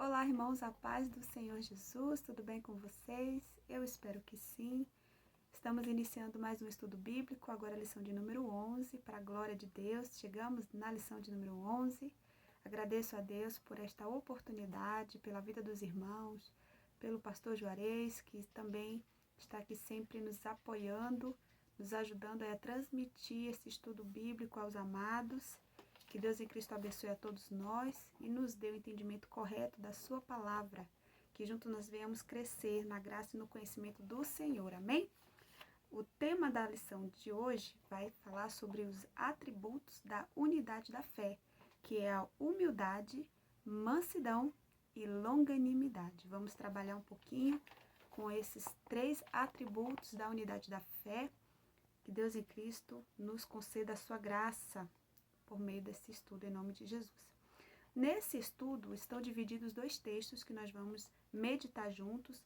Olá, irmãos, a paz do Senhor Jesus, tudo bem com vocês? Eu espero que sim. Estamos iniciando mais um estudo bíblico, agora a lição de número 11, para a glória de Deus. Chegamos na lição de número 11. Agradeço a Deus por esta oportunidade, pela vida dos irmãos, pelo pastor Juarez, que também está aqui sempre nos apoiando, nos ajudando a transmitir esse estudo bíblico aos amados. Que Deus em Cristo abençoe a todos nós e nos dê o entendimento correto da sua palavra. Que juntos nós venhamos crescer na graça e no conhecimento do Senhor. Amém? O tema da lição de hoje vai falar sobre os atributos da unidade da fé, que é a humildade, mansidão e longanimidade. Vamos trabalhar um pouquinho com esses 3 atributos da unidade da fé. Que Deus em Cristo nos conceda a sua graça por meio desse estudo, em nome de Jesus. Nesse estudo estão divididos 2 textos que nós vamos meditar juntos,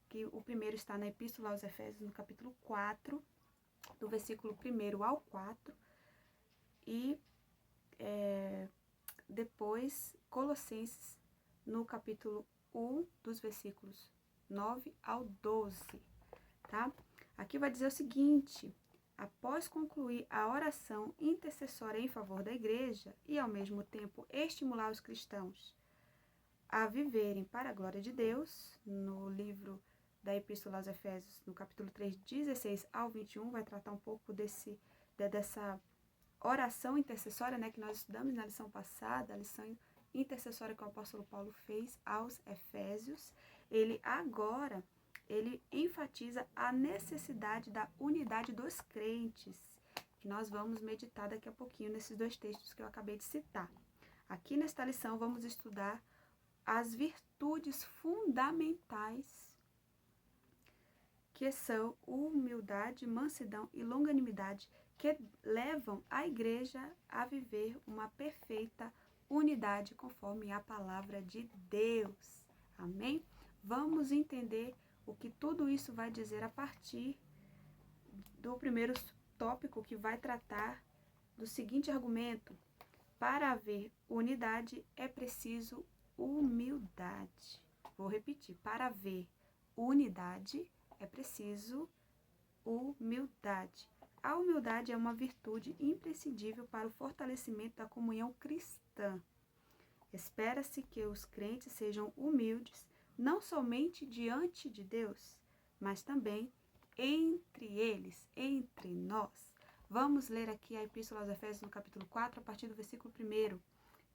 que o primeiro está na Epístola aos Efésios, no capítulo 4, do versículo 1 ao 4, e depois Colossenses, no capítulo 1, dos versículos 9 ao 12, tá? Aqui vai dizer o seguinte: após concluir a oração intercessória em favor da igreja e, ao mesmo tempo, estimular os cristãos a viverem para a glória de Deus, no livro da Epístola aos Efésios, no capítulo 3, 16 ao 21, vai tratar um pouco dessa oração intercessória, né, que nós estudamos na lição passada, a lição intercessória que o apóstolo Paulo fez aos Efésios. Ele enfatiza a necessidade da unidade dos crentes, que nós vamos meditar daqui a pouquinho nesses 2 textos que eu acabei de citar. Aqui nesta lição vamos estudar as virtudes fundamentais, que são humildade, mansidão e longanimidade, que levam a igreja a viver uma perfeita unidade conforme a palavra de Deus. Amém? Vamos entender o que tudo isso vai dizer a partir do primeiro tópico, que vai tratar do seguinte argumento: para haver unidade é preciso humildade. Vou repetir: para haver unidade é preciso humildade. A humildade é uma virtude imprescindível para o fortalecimento da comunhão cristã. Espera-se que os crentes sejam humildes, não somente diante de Deus, mas também entre eles, entre nós. Vamos ler aqui a Epístola aos Efésios, no capítulo 4, a partir do versículo 1.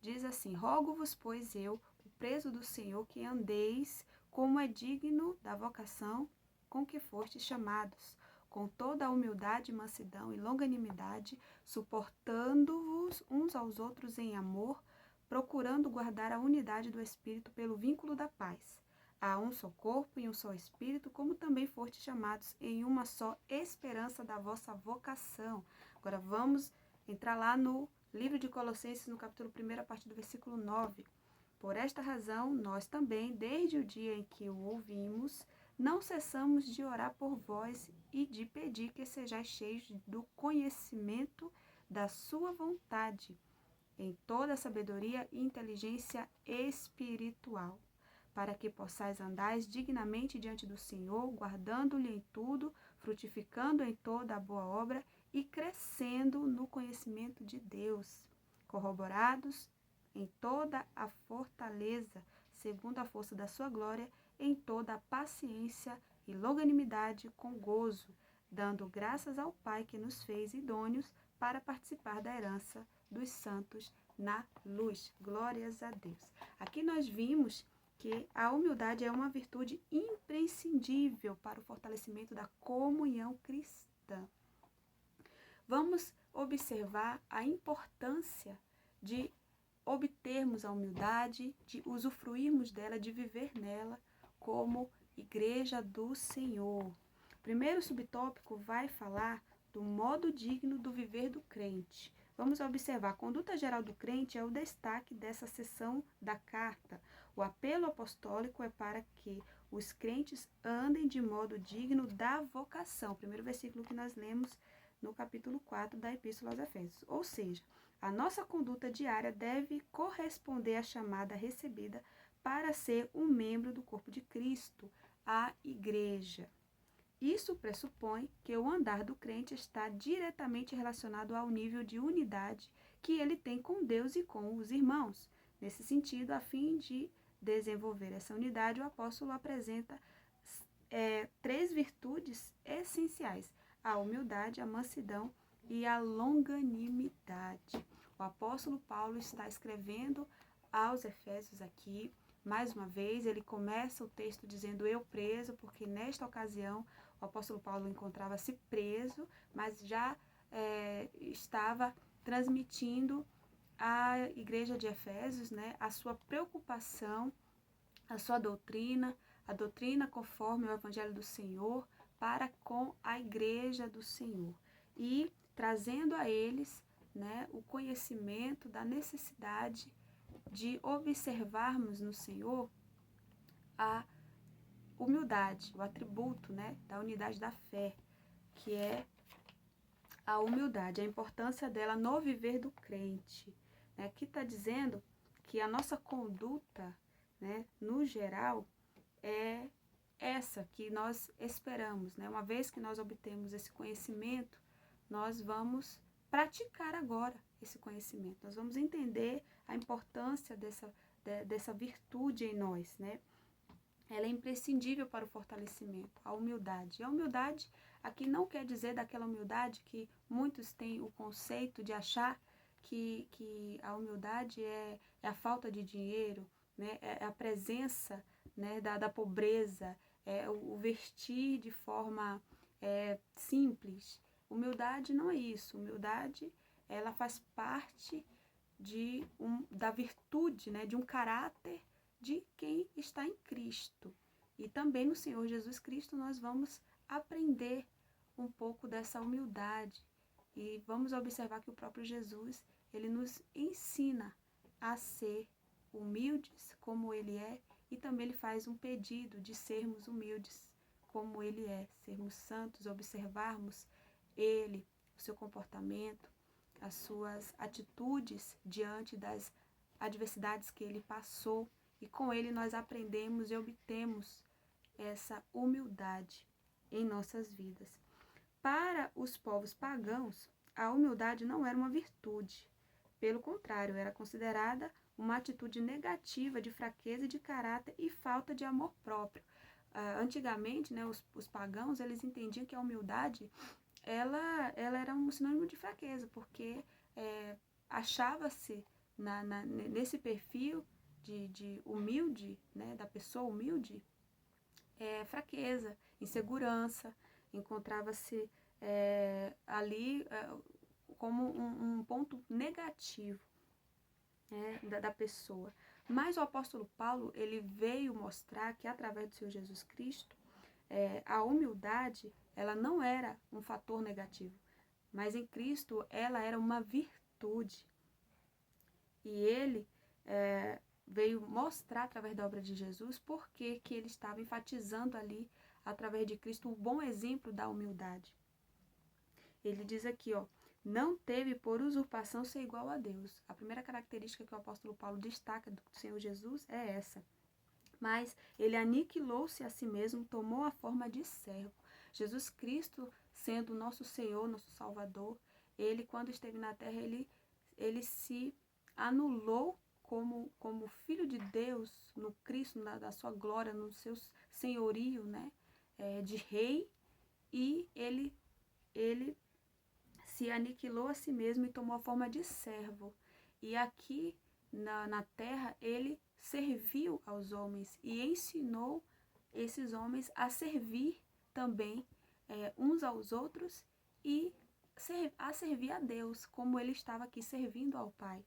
Diz assim: rogo-vos, pois eu, o preso do Senhor, que andeis como é digno da vocação com que fostes chamados, com toda a humildade, mansidão e longanimidade, suportando-vos uns aos outros em amor, procurando guardar a unidade do Espírito pelo vínculo da paz. Há um só corpo e um só Espírito, como também fostes chamados em uma só esperança da vossa vocação. Agora vamos entrar lá no livro de Colossenses, no capítulo 1, a partir do versículo 9. Por esta razão, nós também, desde o dia em que o ouvimos, não cessamos de orar por vós e de pedir que sejais cheios do conhecimento da sua vontade, em toda a sabedoria e inteligência espiritual, para que possais andar dignamente diante do Senhor, guardando-lhe em tudo, frutificando em toda a boa obra e crescendo no conhecimento de Deus, corroborados em toda a fortaleza, segundo a força da sua glória, em toda a paciência e longanimidade com gozo, dando graças ao Pai que nos fez idôneos para participar da herança dos santos na luz. Glórias a Deus. Aqui nós vimos que a humildade é uma virtude imprescindível para o fortalecimento da comunhão cristã. Vamos observar a importância de obtermos a humildade, de usufruirmos dela, de viver nela como igreja do Senhor. O primeiro subtópico vai falar do modo digno do viver do crente. Vamos observar: a conduta geral do crente é o destaque dessa seção da carta. O apelo apostólico é para que os crentes andem de modo digno da vocação. O primeiro versículo que nós lemos no capítulo 4 da Epístola aos Efésios. Ou seja, A nossa conduta diária deve corresponder à chamada recebida para ser um membro do corpo de Cristo, a igreja. Isso pressupõe que o andar do crente está diretamente relacionado ao nível de unidade que ele tem com Deus e com os irmãos. Nesse sentido, a fim de desenvolver essa unidade, o apóstolo apresenta 3 virtudes essenciais: a humildade, a mansidão e a longanimidade. O apóstolo Paulo está escrevendo aos Efésios aqui. Mais uma vez, ele começa o texto dizendo eu preso, porque nesta ocasião o apóstolo Paulo encontrava-se preso, mas já estava transmitindo à igreja de Efésios, né, a sua preocupação, a sua doutrina, a doutrina conforme o Evangelho do Senhor para com a igreja do Senhor. E trazendo a eles, né, o conhecimento da necessidade de observarmos no Senhor a humildade, o atributo, né, da unidade da fé, que é a humildade, a importância dela no viver do crente. Né? Aqui está dizendo que a nossa conduta, né, no geral, é essa que nós esperamos. Né? Uma vez que nós obtemos esse conhecimento, nós vamos praticar agora esse conhecimento. Nós vamos entender a importância dessa virtude em nós, né? Ela é imprescindível para o fortalecimento, a humildade. E a humildade aqui não quer dizer daquela humildade que muitos têm o conceito de achar que a humildade é a falta de dinheiro, né? É a presença, né, da pobreza, é o vestir de forma simples. Humildade não é isso. Humildade, ela faz parte da virtude, né, de um caráter de quem está em Cristo. E também no Senhor Jesus Cristo nós vamos aprender um pouco dessa humildade. E vamos observar que o próprio Jesus, ele nos ensina a ser humildes como ele é, e também ele faz um pedido de sermos humildes como ele é, sermos santos, observarmos ele, o seu comportamento, as suas atitudes diante das adversidades que ele passou, e com ele nós aprendemos e obtemos essa humildade em nossas vidas. Para os povos pagãos, a humildade não era uma virtude. Pelo contrário, era considerada uma atitude negativa de fraqueza de caráter e falta de amor próprio. Antigamente, né, os pagãos, eles entendiam que a humildade ela era um sinônimo de fraqueza, porque achava-se nesse perfil de humilde, né, da pessoa humilde, fraqueza, insegurança, encontrava-se ali como um ponto negativo, né, da pessoa. Mas o apóstolo Paulo, ele veio mostrar que através do Senhor Jesus Cristo, a humildade, ela não era um fator negativo, mas em Cristo ela era uma virtude. E ele veio mostrar através da obra de Jesus por que ele estava enfatizando ali, através de Cristo, o bom exemplo da humildade. Ele diz aqui, não teve por usurpação ser igual a Deus. A primeira característica que o apóstolo Paulo destaca do Senhor Jesus é essa. Mas ele aniquilou-se a si mesmo, tomou a forma de servo. Jesus Cristo, sendo nosso Senhor, nosso Salvador, ele, quando esteve na terra, ele se anulou como Filho de Deus, no Cristo, da sua glória, no seu senhorio, né, de rei, e ele se aniquilou a si mesmo e tomou a forma de servo. E aqui na terra ele serviu aos homens e ensinou esses homens a servir também uns aos outros e a servir a Deus, como ele estava aqui servindo ao Pai.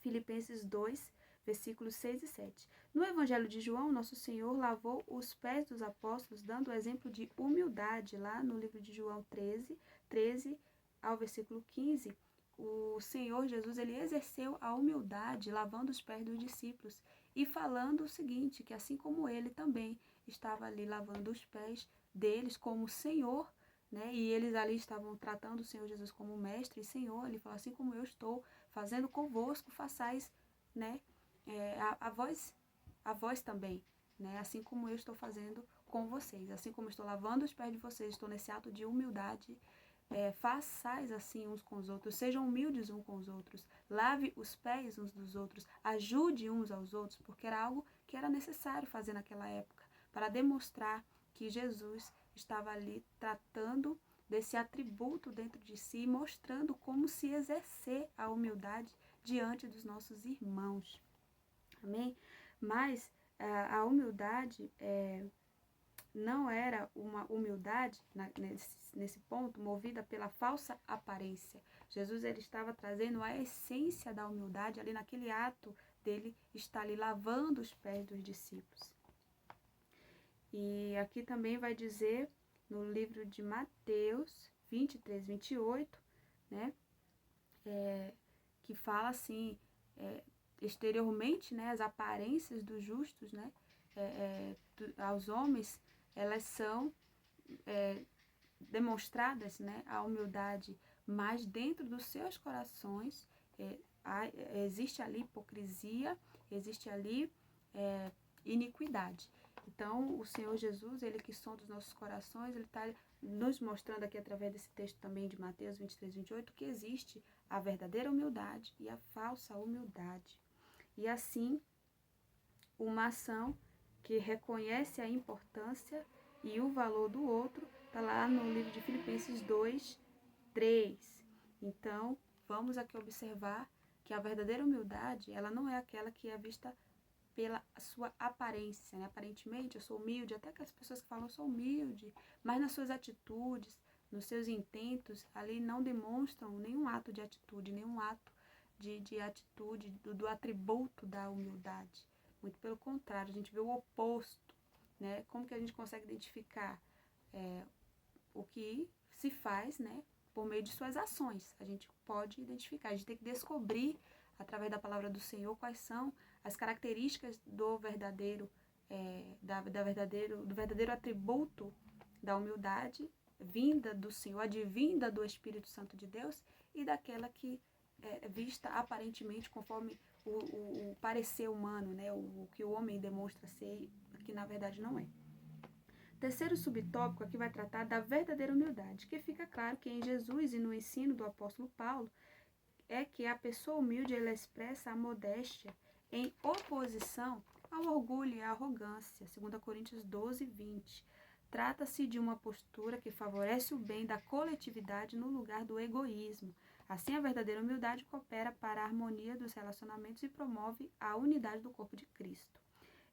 Filipenses 2, versículos 6 e 7. No Evangelho de João, nosso Senhor lavou os pés dos apóstolos, dando o exemplo de humildade. Lá no livro de João 13 ao versículo 15, o Senhor Jesus, ele exerceu a humildade, lavando os pés dos discípulos e falando o seguinte, que assim como ele também estava ali lavando os pés deles como Senhor, né? E eles ali estavam tratando o Senhor Jesus como mestre e Senhor. Ele falou, assim como eu estou fazendo convosco, façais, né? A vós também, né? Assim como eu estou fazendo com vocês, assim como eu estou lavando os pés de vocês, estou nesse ato de humildade. Façais assim uns com os outros, sejam humildes uns com os outros, lave os pés uns dos outros, ajude uns aos outros, porque era algo que era necessário fazer naquela época, para demonstrar que Jesus estava ali tratando desse atributo dentro de si, mostrando como se exercer a humildade diante dos nossos irmãos. Amém? Mas a humildade não era uma humildade, nesse ponto, movida pela falsa aparência. Jesus ele estava trazendo a essência da humildade ali naquele ato dele estar ali lavando os pés dos discípulos. E aqui também vai dizer, no livro de Mateus 23, 28, né, que fala assim, exteriormente, né, as aparências dos justos, né, aos homens, elas são demonstradas, né, a humildade, mas dentro dos seus corações existe ali hipocrisia, existe ali iniquidade. Então, o Senhor Jesus, ele que sonda os nossos corações, ele está nos mostrando aqui através desse texto também de Mateus 23, 28, que existe a verdadeira humildade e a falsa humildade. E assim, uma ação que reconhece a importância e o valor do outro, está lá no livro de Filipenses 2, 3. Então, vamos aqui observar que a verdadeira humildade, ela não é aquela que é vista pela sua aparência, né? Aparentemente, eu sou humilde, até aquelas pessoas que falam, eu sou humilde, mas nas suas atitudes, nos seus intentos, ali não demonstram nenhum ato de atitude, nenhum ato de atitude, do atributo da humildade. Muito pelo contrário, a gente vê o oposto, né? Como que a gente consegue identificar o que se faz, né? Por meio de suas ações. A gente pode identificar, a gente tem que descobrir, através da palavra do Senhor, quais são as características do verdadeiro, do verdadeiro atributo da humildade, vinda do Senhor, advinda do Espírito Santo de Deus, e daquela que é vista aparentemente conforme o parecer humano, né? O que o homem demonstra ser, que na verdade não é. Terceiro subtópico aqui vai tratar da verdadeira humildade, que fica claro que em Jesus e no ensino do apóstolo Paulo é que a pessoa humilde ela expressa a modéstia em oposição ao orgulho e à arrogância. 2 Coríntios 12, 20. Trata-se de uma postura que favorece o bem da coletividade no lugar do egoísmo. Assim, a verdadeira humildade coopera para a harmonia dos relacionamentos e promove a unidade do corpo de Cristo.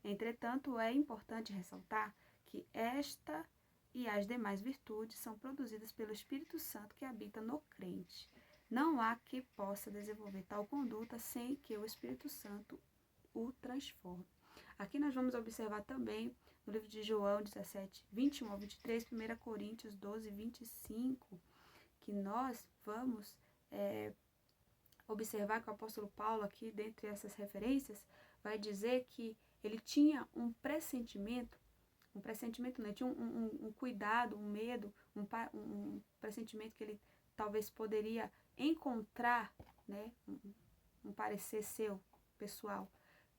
Entretanto, é importante ressaltar que esta e as demais virtudes são produzidas pelo Espírito Santo que habita no crente. Não há que possa desenvolver tal conduta sem que o Espírito Santo o transforme. Aqui nós vamos observar também no livro de João 17, 21 ao 23, 1 Coríntios 12, 25, que nós vamos observar que o apóstolo Paulo aqui, dentre essas referências, vai dizer que ele tinha um pressentimento não, tinha um cuidado, um medo, um pressentimento que ele talvez poderia encontrar, né, um parecer seu, pessoal,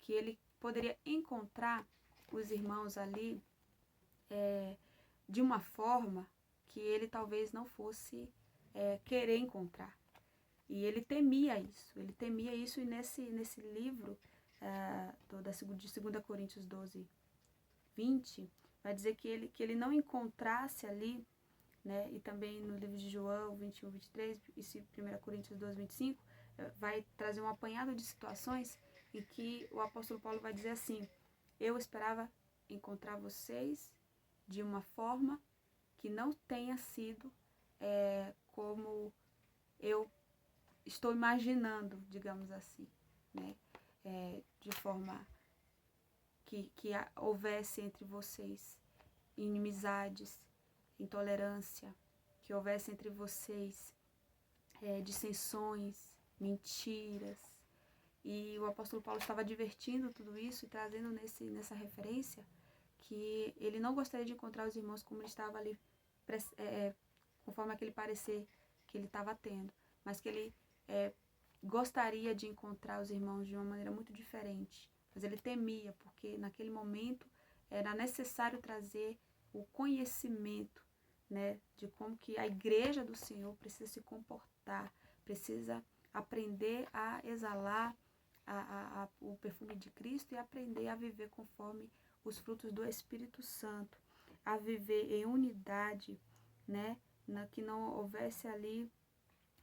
que ele poderia encontrar os irmãos ali de uma forma que ele talvez não fosse querer encontrar. E ele temia isso, e nesse livro de 2 Coríntios 12, 20, vai dizer que ele não encontrasse ali, né, e também no livro de João 21, 23, e 1 Coríntios 12, 25, vai trazer um apanhado de situações em que o apóstolo Paulo vai dizer assim: eu esperava encontrar vocês de uma forma que não tenha sido como eu estou imaginando, digamos assim, né, de forma que houvesse entre vocês inimizades, intolerância, que houvesse entre vocês dissensões, mentiras. E o apóstolo Paulo estava advertindo tudo isso e trazendo nessa referência que ele não gostaria de encontrar os irmãos como ele estava ali conforme aquele parecer que ele estava tendo, mas que ele gostaria de encontrar os irmãos de uma maneira muito diferente. Mas ele temia, porque naquele momento era necessário trazer o conhecimento, né, de como que a igreja do Senhor precisa se comportar, precisa aprender a exalar o perfume de Cristo e aprender a viver conforme os frutos do Espírito Santo, a viver em unidade, né, que não houvesse ali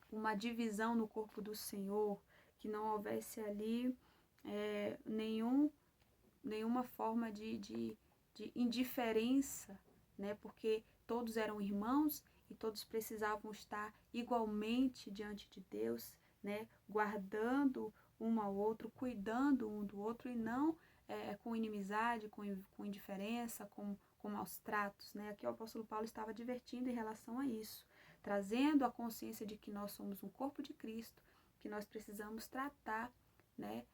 uma divisão no corpo do Senhor, que não houvesse ali nenhuma forma de indiferença, né, porque todos eram irmãos e todos precisavam estar igualmente diante de Deus, né, guardando um ao outro, cuidando um do outro e não com inimizade, com indiferença, com maus tratos, né? Aqui o apóstolo Paulo estava advertindo em relação a isso, trazendo a consciência de que nós somos um corpo de Cristo, que nós precisamos tratar, né,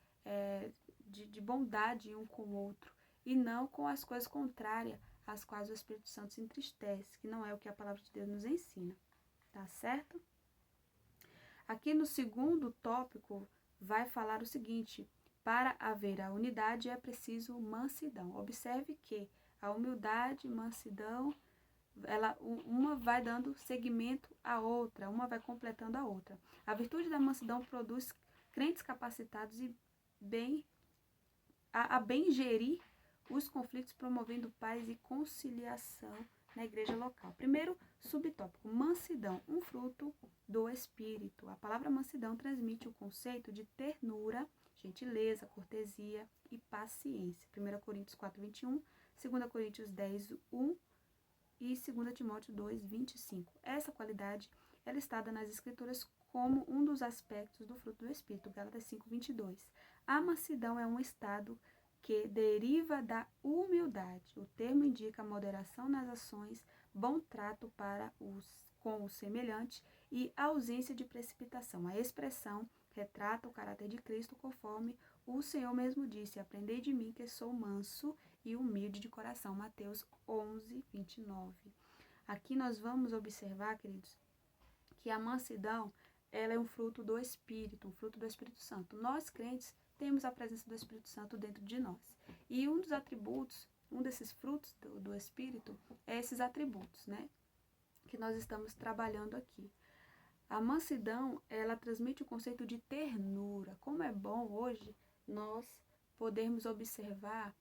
de bondade um com o outro e não com as coisas contrárias às quais o Espírito Santo se entristece, que não é o que a palavra de Deus nos ensina, tá certo? Aqui no segundo tópico vai falar o seguinte: para haver a unidade é preciso mansidão. Observe que a humildade, mansidão, uma vai dando seguimento à outra, uma vai completando a outra. A virtude da mansidão produz crentes capacitados e a bem gerir os conflitos, promovendo paz e conciliação na igreja local. Primeiro subtópico, mansidão, um fruto do Espírito. A palavra mansidão transmite o conceito de ternura, gentileza, cortesia e paciência. 1 Coríntios 4:21, 2 Coríntios 10:1 e 2 Timóteo 2:25. Essa qualidade ela está dada nas Escrituras como um dos aspectos do fruto do Espírito, Gálatas 5:22. A mansidão é um estado que deriva da humildade. O termo indica a moderação nas ações, bom trato com o semelhante e ausência de precipitação. A expressão retrata o caráter de Cristo conforme o Senhor mesmo disse: aprendei de mim que sou manso e humilde de coração. Mateus 11:29. Aqui nós vamos observar, queridos, que a mansidão ela é um fruto do Espírito, um fruto do Espírito Santo. Nós, crentes, temos a presença do Espírito Santo dentro de nós. E um dos atributos, um desses frutos do Espírito é esses atributos, né, que nós estamos trabalhando aqui. A mansidão, ela transmite o conceito de ternura. Como é bom hoje nós podermos observar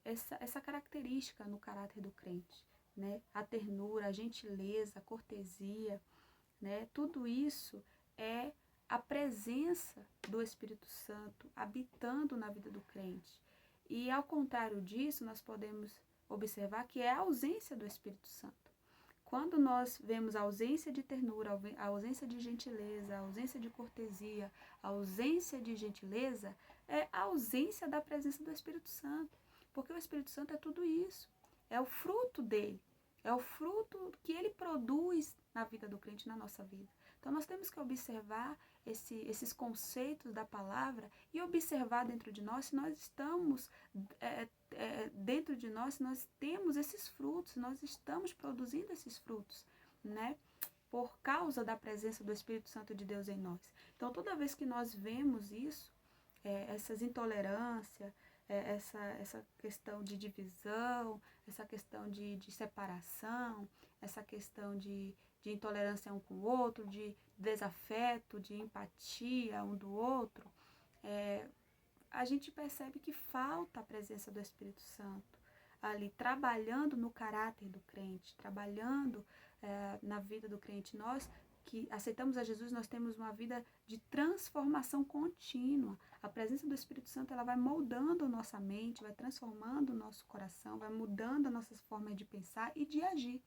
essa característica no caráter do crente, né? A ternura, a gentileza, a cortesia, né? Tudo isso é a presença do Espírito Santo habitando na vida do crente. E ao contrário disso, nós podemos observar que é a ausência do Espírito Santo. Quando nós vemos a ausência de ternura, a ausência de gentileza, a ausência de cortesia, a ausência de gentileza, é a ausência da presença do Espírito Santo. Porque o Espírito Santo é tudo isso. É o fruto dele. É o fruto que ele produz na vida do crente, na nossa vida. Então, nós temos que observar esses conceitos da palavra e observar dentro de nós se nós estamos dentro de nós, se nós temos esses frutos, nós estamos produzindo esses frutos, né? Por causa da presença do Espírito Santo de Deus em nós. Então, toda vez que nós vemos isso, essas intolerâncias, essa questão de divisão, essa questão de separação, essa questão de intolerância um com o outro, de desafeto, de empatia um do outro, a gente percebe que falta a presença do Espírito Santo ali, trabalhando no caráter do crente, trabalhando na vida do crente. Nós que aceitamos a Jesus, nós temos uma vida de transformação contínua. A presença do Espírito Santo, ela vai moldando nossa mente, vai transformando o nosso coração, vai mudando a nossa forma de pensar e de agir.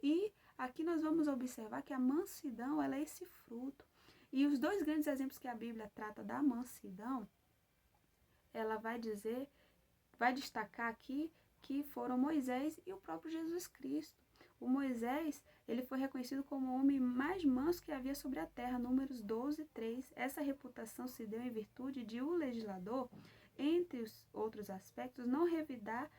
E aqui nós vamos observar que a mansidão, ela é esse fruto. E os dois grandes exemplos que a Bíblia trata da mansidão, ela vai destacar aqui que foram Moisés e o próprio Jesus Cristo. O Moisés, ele foi reconhecido como o homem mais manso que havia sobre a terra, Números 12:3. Essa reputação se deu em virtude de o legislador, entre os outros aspectos, não revidar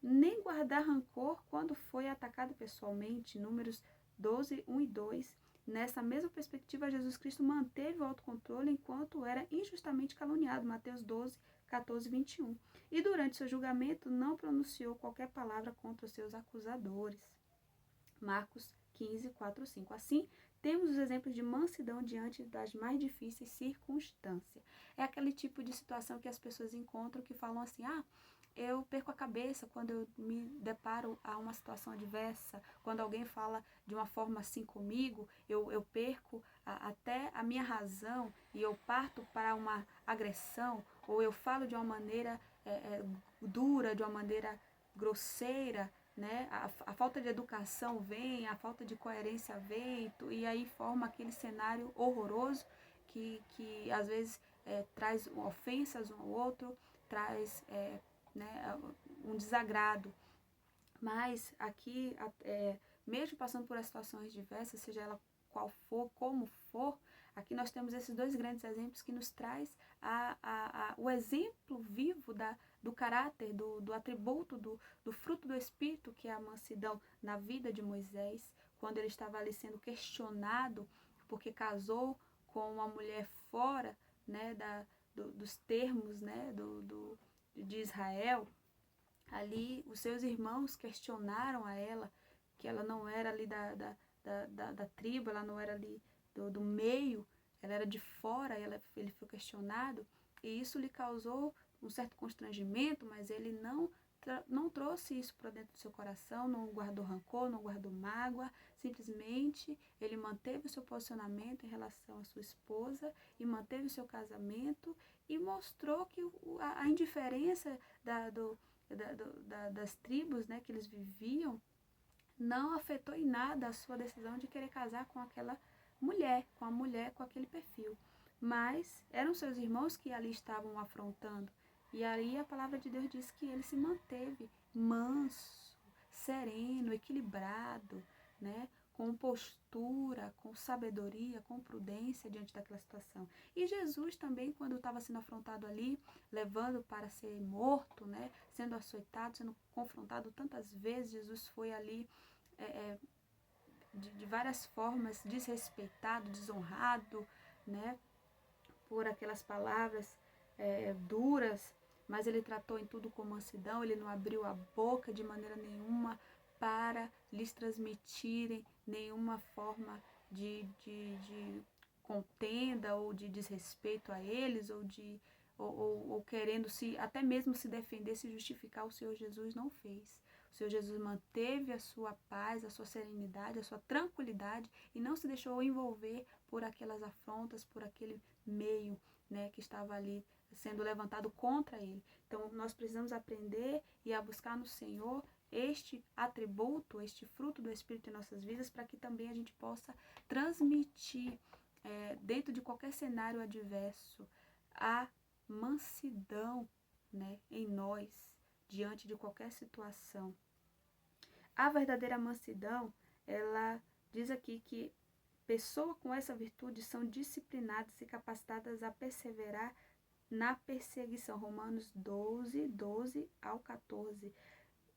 nem guardar rancor quando foi atacado pessoalmente, Números 12, 1 e 2. Nessa mesma perspectiva, Jesus Cristo manteve o autocontrole enquanto era injustamente caluniado, Mateus 12, 14 e 21. E durante seu julgamento não pronunciou qualquer palavra contra os seus acusadores, Marcos 15, 4, 5. Assim, temos os exemplos de mansidão diante das mais difíceis circunstâncias. É aquele tipo de situação que as pessoas encontram que falam assim, eu perco a cabeça quando eu me deparo a uma situação adversa, quando alguém fala de uma forma assim comigo, eu perco até a minha razão e eu parto para uma agressão, ou eu falo de uma maneira dura, de uma maneira grosseira, né? A falta de educação vem, a falta de coerência vem, e aí forma aquele cenário horroroso que às vezes traz ofensas um ao outro, traz um desagrado. Mas aqui, mesmo passando por situações diversas, seja ela qual for, como for, aqui nós temos esses dois grandes exemplos que nos traz o exemplo vivo do caráter, do atributo, do fruto do Espírito, que é a mansidão na vida de Moisés, quando ele estava ali sendo questionado porque casou com uma mulher fora, né, dos termos, né, de Israel. Ali os seus irmãos questionaram a ela, que ela não era ali da tribo, ela não era ali do meio, ela era de fora, ele foi questionado, e isso lhe causou um certo constrangimento, mas ele não trouxe isso para dentro do seu coração, não guardou rancor, não guardou mágoa, simplesmente ele manteve o seu posicionamento em relação à sua esposa e manteve o seu casamento e mostrou que a indiferença das tribos, né, que eles viviam, não afetou em nada a sua decisão de querer casar com aquela mulher, com aquele perfil. Mas eram seus irmãos que ali estavam afrontando. E aí a palavra de Deus diz que ele se manteve manso, sereno, equilibrado, né? Com postura, com sabedoria, com prudência diante daquela situação. E Jesus também, quando estava sendo afrontado ali, levando para ser morto, né? Sendo açoitado, sendo confrontado tantas vezes, Jesus foi ali de várias formas desrespeitado, desonrado, né? Por aquelas palavras duras, mas ele tratou em tudo com mansidão, ele não abriu a boca de maneira nenhuma para lhes transmitirem nenhuma forma de contenda ou de desrespeito a eles, ou querendo até mesmo se defender, se justificar. O Senhor Jesus não fez. O Senhor Jesus manteve a sua paz, a sua serenidade, a sua tranquilidade e não se deixou envolver por aquelas afrontas, por aquele meio, né, que estava ali sendo levantado contra ele. Então, nós precisamos aprender e a buscar no Senhor este atributo, este fruto do Espírito em nossas vidas, para que também a gente possa transmitir dentro de qualquer cenário adverso a mansidão, né, em nós, diante de qualquer situação. A verdadeira mansidão, ela diz aqui que pessoas com essa virtude são disciplinadas e capacitadas a perseverar na perseguição. Romanos 12, 12 ao 14.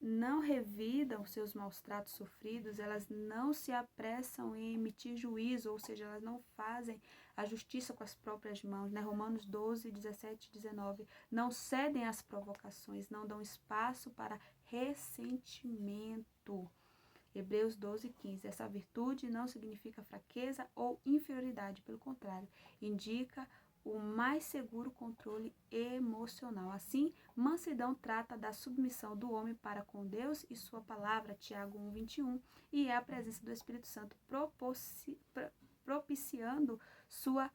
Não revidam seus maus tratos sofridos, elas não se apressam em emitir juízo, ou seja, elas não fazem a justiça com as próprias mãos, né? Romanos 12, 17 e 19. Não cedem às provocações, não dão espaço para ressentimento. Hebreus 12, 15. Essa virtude não significa fraqueza ou inferioridade, pelo contrário, indica o mais seguro controle emocional. Assim, mansidão trata da submissão do homem para com Deus e sua palavra, Tiago 1, 21, e é a presença do Espírito Santo propiciando sua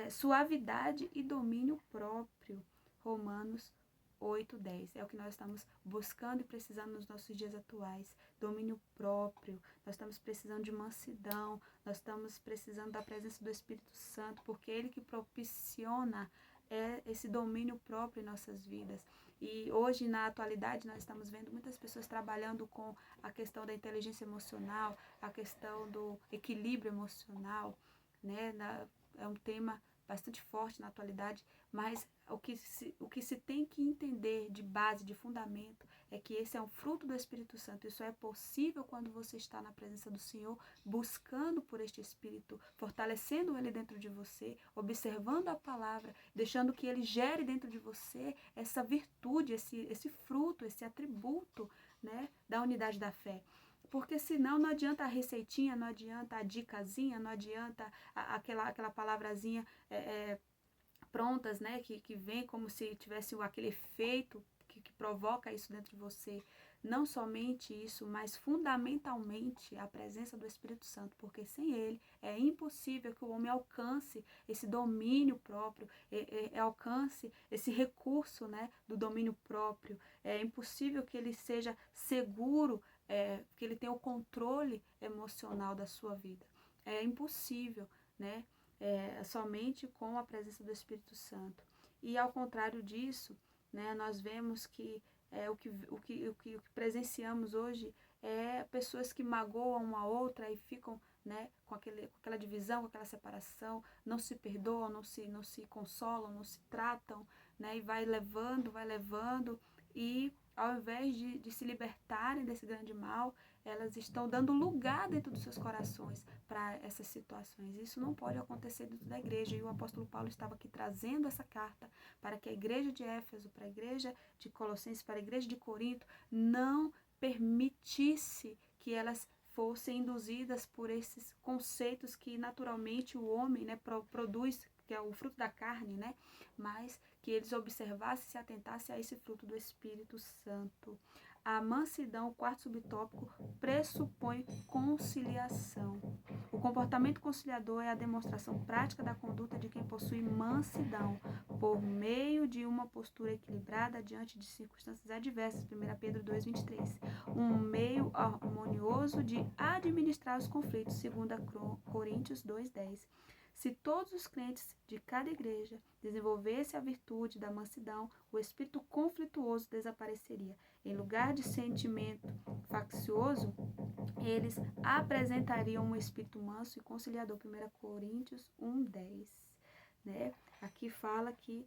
suavidade e domínio próprio, Romanos 8, 10. É o que nós estamos buscando e precisando nos nossos dias atuais. Domínio próprio. Nós estamos precisando de mansidão. Nós estamos precisando da presença do Espírito Santo, porque é Ele que propiciona esse domínio próprio em nossas vidas. E hoje, na atualidade, nós estamos vendo muitas pessoas trabalhando com a questão da inteligência emocional, a questão do equilíbrio emocional, né? É um tema bastante forte na atualidade, mas o que se tem que entender de base, de fundamento, é que esse é um fruto do Espírito Santo. Isso é possível quando você está na presença do Senhor, buscando por este Espírito, fortalecendo ele dentro de você, observando a palavra, deixando que ele gere dentro de você essa virtude, esse fruto, esse atributo, né, da unidade da fé. Porque senão não adianta a receitinha, não adianta a dicasinha, não adianta aquela palavrazinha prontas, né, que vem como se tivesse aquele efeito que provoca isso dentro de você. Não somente isso, mas fundamentalmente a presença do Espírito Santo, porque sem ele é impossível que o homem alcance esse domínio próprio, alcance esse recurso, né, do domínio próprio. É impossível que ele seja seguro, que ele tenha o controle emocional da sua vida. É impossível, né? Somente com a presença do Espírito Santo. E ao contrário disso, né, nós vemos que o que presenciamos hoje é pessoas que magoam uma outra e ficam, né, com aquela divisão, com aquela separação, não se perdoam, não se consolam, não se tratam, né, e vai levando, e ao invés de se libertarem desse grande mal, elas estão dando lugar dentro dos seus corações para essas situações. Isso não pode acontecer dentro da igreja. E o apóstolo Paulo estava aqui trazendo essa carta para que a igreja de Éfeso, para a igreja de Colossenses, para a igreja de Corinto, não permitisse que elas fossem induzidas por esses conceitos que naturalmente o homem, né, produz, que é o fruto da carne, né, mas que eles observassem e se atentassem a esse fruto do Espírito Santo. A mansidão, o quarto subtópico, pressupõe conciliação. O comportamento conciliador é a demonstração prática da conduta de quem possui mansidão, por meio de uma postura equilibrada diante de circunstâncias adversas. 1 Pedro 2,23. Um meio harmonioso de administrar os conflitos. 2 Coríntios 2,10. Se todos os crentes de cada igreja desenvolvessem a virtude da mansidão, o espírito conflituoso desapareceria. Em lugar de sentimento faccioso, eles apresentariam um espírito manso e conciliador. 1 Coríntios 1,10. Né? Aqui fala que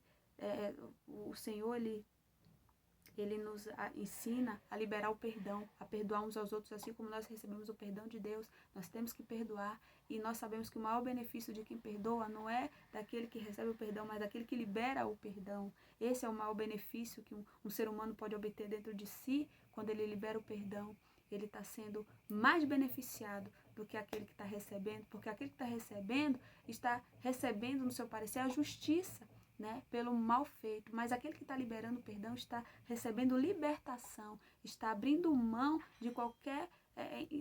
o Senhor, ele nos ensina a liberar o perdão, a perdoar uns aos outros, assim como nós recebemos o perdão de Deus, nós temos que perdoar, e nós sabemos que o maior benefício de quem perdoa não é daquele que recebe o perdão, mas daquele que libera o perdão. Esse é o maior benefício que um ser humano pode obter dentro de si, quando ele libera o perdão. Ele está sendo mais beneficiado do que aquele que está recebendo, porque aquele que está recebendo no seu parecer a justiça, né, pelo mal feito, mas aquele que está liberando perdão está recebendo libertação, está abrindo mão de qualquer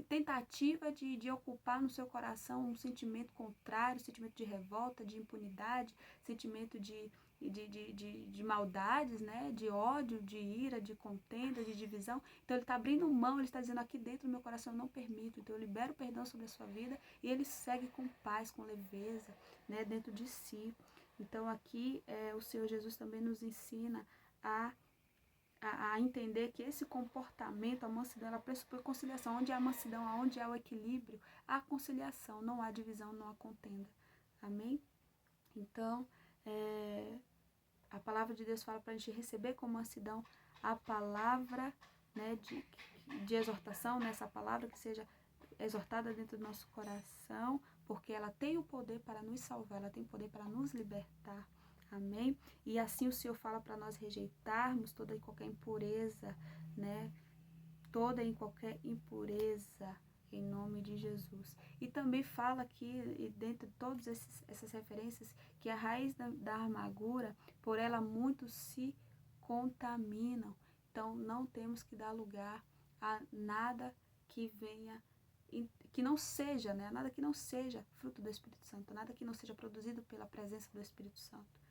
tentativa de ocupar no seu coração um sentimento contrário, sentimento de revolta, de impunidade, sentimento de maldades, né, de ódio, de ira, de contenda, de divisão. Então ele está abrindo mão, ele está dizendo: aqui dentro do meu coração eu não permito. Então eu libero o perdão sobre a sua vida e ele segue com paz, com leveza, né, dentro de si. Então aqui o Senhor Jesus também nos ensina a entender que esse comportamento, a mansidão, ela pressupõe conciliação. Onde há mansidão, onde há o equilíbrio, há conciliação, não há divisão, não há contenda. Amém? Então, a palavra de Deus fala para a gente receber com mansidão a palavra, né, de exortação, nessa palavra que seja exortada dentro do nosso coração, porque ela tem o poder para nos salvar, ela tem o poder para nos libertar. Amém? E assim o Senhor fala para nós rejeitarmos toda e qualquer impureza, né? Toda e qualquer impureza, em nome de Jesus. E também fala aqui, dentro de todas essas referências, que a raiz da amargura, por ela muitos se contaminam. Então não temos que dar lugar a nada que venha, que não seja, né? Nada que não seja fruto do Espírito Santo, nada que não seja produzido pela presença do Espírito Santo.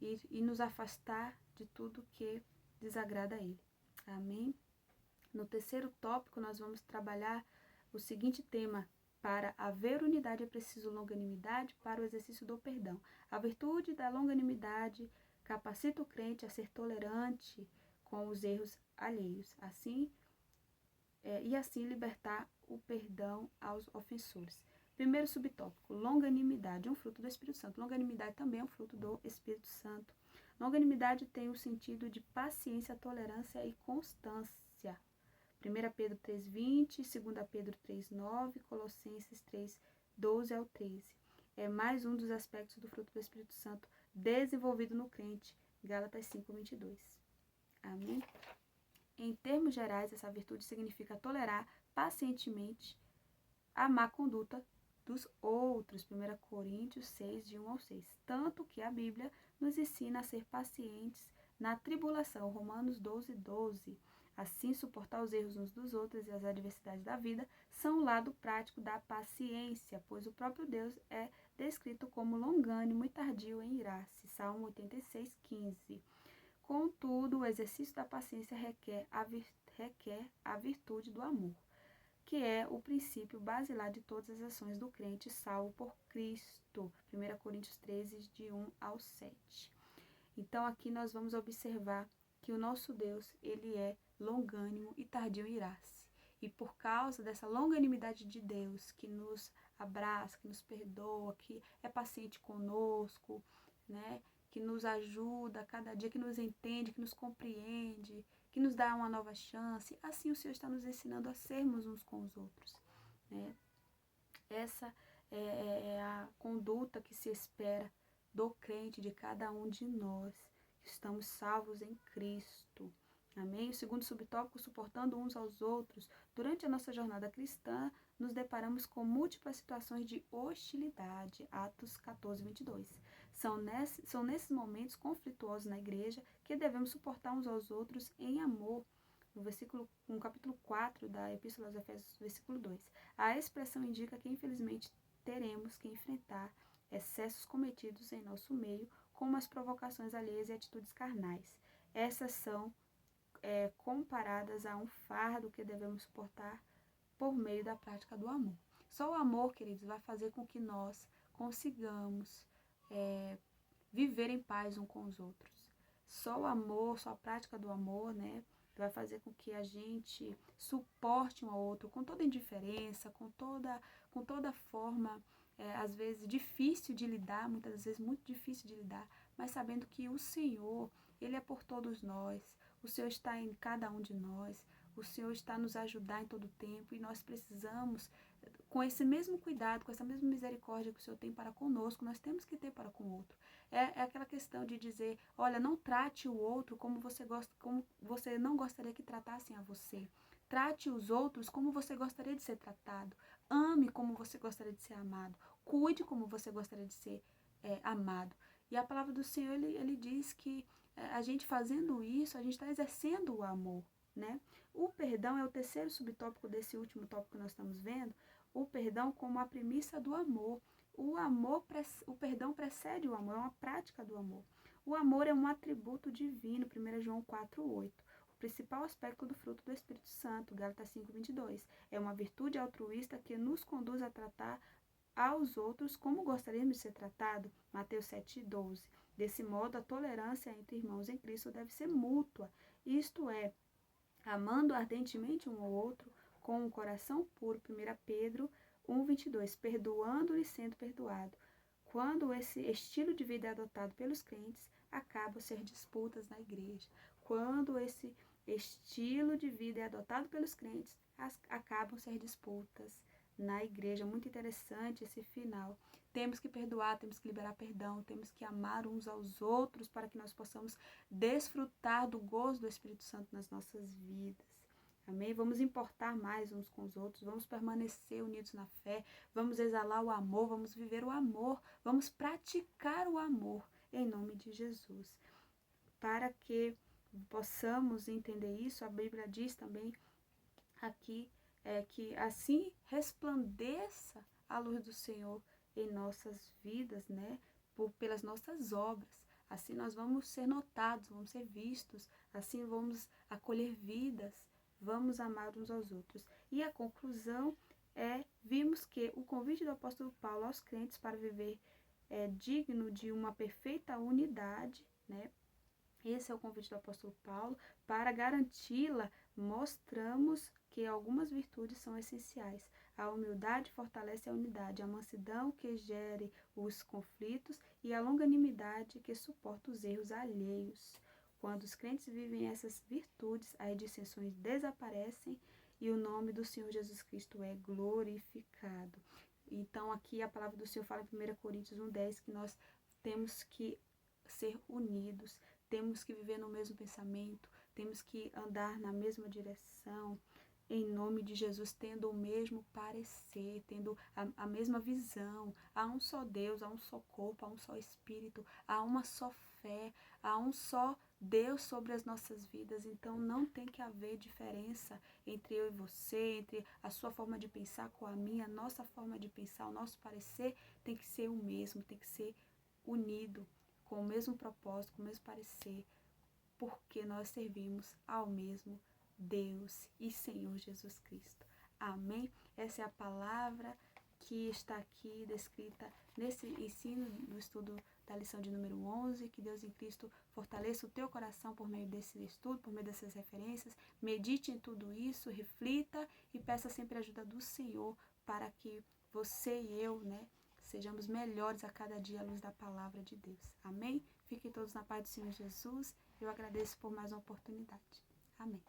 E nos afastar de tudo que desagrada a Ele. Amém? No terceiro tópico, nós vamos trabalhar o seguinte tema: para haver unidade é preciso longanimidade para o exercício do perdão. A virtude da longanimidade capacita o crente a ser tolerante com os erros alheios, e assim libertar o perdão aos ofensores. Primeiro subtópico, longanimidade, um fruto do Espírito Santo. Longanimidade também é um fruto do Espírito Santo. Longanimidade tem o sentido de paciência, tolerância e constância. 1 Pedro 3,20, 2 Pedro 3,9, Colossenses 3,12 ao 13. É mais um dos aspectos do fruto do Espírito Santo desenvolvido no crente. Gálatas 5,22. Amém? Em termos gerais, essa virtude significa tolerar pacientemente a má conduta dos outros. 1 Coríntios 6, de 1 ao 6. Tanto que a Bíblia nos ensina a ser pacientes na tribulação. Romanos 12, 12. Assim, suportar os erros uns dos outros e as adversidades da vida são o lado prático da paciência, pois o próprio Deus é descrito como longânimo e tardio em irar-se. Salmo 86, 15. Contudo, o exercício da paciência requer a virtude do amor, que é o princípio basilar de todas as ações do crente salvo por Cristo. 1 Coríntios 13, de 1 ao 7. Então, aqui nós vamos observar que o nosso Deus, ele é longânimo e tardio em irar-se. E por causa dessa longanimidade de Deus, que nos abraça, que nos perdoa, que é paciente conosco, né? Que nos ajuda a cada dia, que nos entende, que nos compreende, que nos dá uma nova chance. Assim o Senhor está nos ensinando a sermos uns com os outros, né? Essa é a conduta que se espera do crente, de cada um de nós, que estamos salvos em Cristo. Amém? O segundo subtópico, suportando uns aos outros. Durante a nossa jornada cristã, nos deparamos com múltiplas situações de hostilidade. Atos 14, 22. São nesses momentos conflituosos na igreja que devemos suportar uns aos outros em amor. No capítulo 4 da Epístola aos Efésios, versículo 2. A expressão indica que, infelizmente, teremos que enfrentar excessos cometidos em nosso meio, como as provocações alheias e atitudes carnais. Essas são comparadas a um fardo que devemos suportar por meio da prática do amor. Só o amor, queridos, vai fazer com que nós consigamos viver em paz uns com os outros. Só o amor, só a prática do amor, né, vai fazer com que a gente suporte um ao outro com toda indiferença, com toda forma, às vezes difícil de lidar, muitas vezes muito difícil de lidar, mas sabendo que o Senhor, Ele é por todos nós, o Senhor está em cada um de nós, o Senhor está a nos ajudar em todo o tempo e nós precisamos, com esse mesmo cuidado, com essa mesma misericórdia que o Senhor tem para conosco, nós temos que ter para com o outro. É aquela questão de dizer, olha, não trate o outro como você não gostaria que tratassem a você. Trate os outros como você gostaria de ser tratado. Ame como você gostaria de ser amado. Cuide como você gostaria de ser amado. E a palavra do Senhor, ele diz que a gente fazendo isso, a gente está exercendo o amor, né? O perdão é o terceiro subtópico desse último tópico que nós estamos vendo. O perdão como a premissa do amor. O perdão precede o amor, é uma prática do amor. O amor é um atributo divino, 1 João 4,8. O principal aspecto do fruto do Espírito Santo, Gálatas 5,22. É uma virtude altruísta que nos conduz a tratar aos outros como gostaríamos de ser tratado, Mateus 7,12. Desse modo, a tolerância entre irmãos em Cristo deve ser mútua, isto é, amando ardentemente um ao outro, com um coração puro, 1 Pedro 1,22, perdoando e sendo perdoado. Quando esse estilo de vida é adotado pelos crentes, acabam ser disputas na igreja. Quando esse estilo de vida é adotado pelos crentes, acabam ser disputas na igreja. Muito interessante esse final. Temos que perdoar, temos que liberar perdão, temos que amar uns aos outros para que nós possamos desfrutar do gozo do Espírito Santo nas nossas vidas. Amém? Vamos importar mais uns com os outros, vamos permanecer unidos na fé, vamos exalar o amor, vamos viver o amor, vamos praticar o amor em nome de Jesus. Para que possamos entender isso, a Bíblia diz também aqui que assim resplandeça a luz do Senhor em nossas vidas, né? Pelas nossas obras. Assim nós vamos ser notados, vamos ser vistos, assim vamos acolher vidas, vamos amar uns aos outros. E a conclusão vimos que o convite do apóstolo Paulo aos crentes para viver digno de uma perfeita unidade, né? Esse é o convite do apóstolo Paulo. Para garanti-la, mostramos que algumas virtudes são essenciais. A humildade fortalece a unidade, a mansidão que gere os conflitos e a longanimidade que suporta os erros alheios. Quando os crentes vivem essas virtudes, as dissensões desaparecem e o nome do Senhor Jesus Cristo é glorificado. Então, aqui a palavra do Senhor fala em 1 Coríntios 1,10 que nós temos que ser unidos, temos que viver no mesmo pensamento, temos que andar na mesma direção, em nome de Jesus, tendo o mesmo parecer, tendo a mesma visão. Há um só Deus, há um só corpo, há um só Espírito, há uma só fé, há um só Deus sobre as nossas vidas. Então não tem que haver diferença entre eu e você, entre a sua forma de pensar com a minha, a nossa forma de pensar, o nosso parecer tem que ser o mesmo, tem que ser unido, com o mesmo propósito, com o mesmo parecer, porque nós servimos ao mesmo Deus e Senhor Jesus Cristo. Amém? Essa é a palavra que está aqui descrita nesse ensino do estudo da lição de número 11. Que Deus em Cristo fortaleça o teu coração por meio desse estudo, por meio dessas referências. Medite em tudo isso, reflita e peça sempre a ajuda do Senhor para que você e eu, sejamos melhores a cada dia à luz da palavra de Deus. Amém? Fiquem todos na paz do Senhor Jesus. Eu agradeço por mais uma oportunidade. Amém.